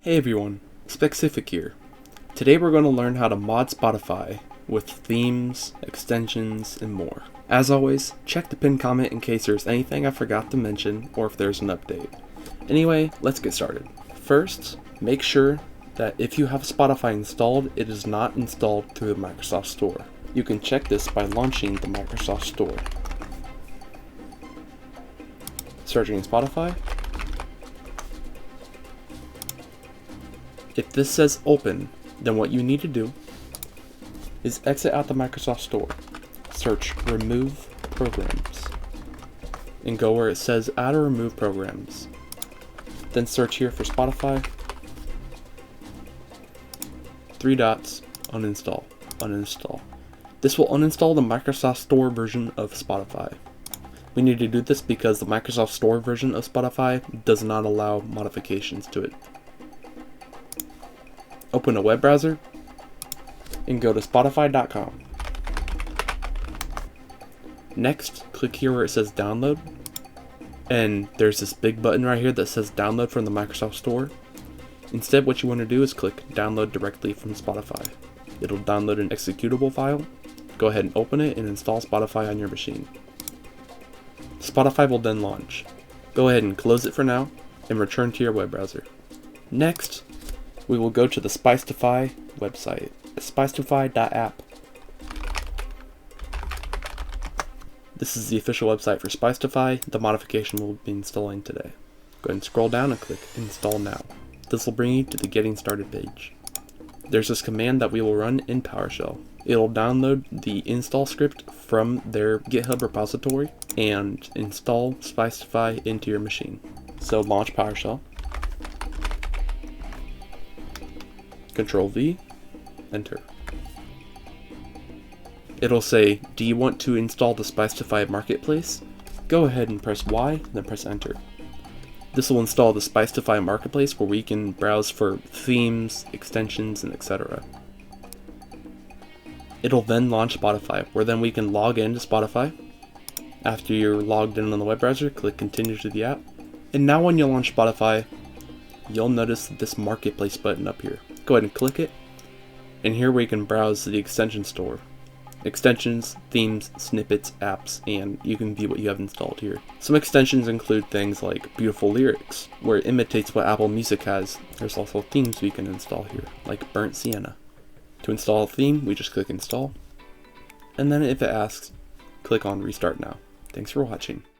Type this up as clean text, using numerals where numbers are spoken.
Hey everyone, Spicetify here. Today we're going to learn how to mod Spotify with themes, extensions, and more. As always, check the pinned comment in case there's anything I forgot to mention or if there's an update. Anyway, let's get started. First, make sure that if you have Spotify installed, it is not installed through the Microsoft Store. You can check this by launching the Microsoft Store. Searching Spotify. If this says open, then what you need to do is exit out the Microsoft Store, search remove programs, and go where it says add or remove programs. Then search here for Spotify, 3 dots, uninstall, uninstall. This will uninstall the Microsoft Store version of Spotify. We need to do this because the Microsoft Store version of Spotify does not allow modifications to it. Open a web browser and go to Spotify.com. Next, click here where it says download, and there's this big button right here that says download from the Microsoft Store. Instead, what you want to do is click download directly from Spotify. It'll download an executable file. Go ahead and open it and install Spotify on your machine. Spotify will then launch. Go ahead and close it for now and return to your web browser. Next, we will go to the Spicetify website, spicetify.app. This is the official website for Spicetify. The modification will be installing today. Go ahead and scroll down and click Install Now. This will bring you to the Getting Started page. There's this command that we will run in PowerShell. It'll download the install script from their GitHub repository and install Spicetify into your machine. So launch PowerShell. Control V, enter. It'll say, do you want to install the Spicetify Marketplace? Go ahead and press Y, then press enter. This will install the Spicetify Marketplace where we can browse for themes, extensions, and etc. It'll then launch Spotify, where then we can log into Spotify. After you're logged in on the web browser, click continue to the app. And now when you launch Spotify, you'll notice this Marketplace button up here. Go ahead and click it, and here we can browse the extension store. Extensions, themes, snippets, apps, and you can view what you have installed here. Some extensions include things like Beautiful Lyrics, where it imitates what Apple Music has. There's also themes we can install here, like Burnt Sienna. To install a theme, we just click install, and then if it asks, click on restart now. Thanks for watching.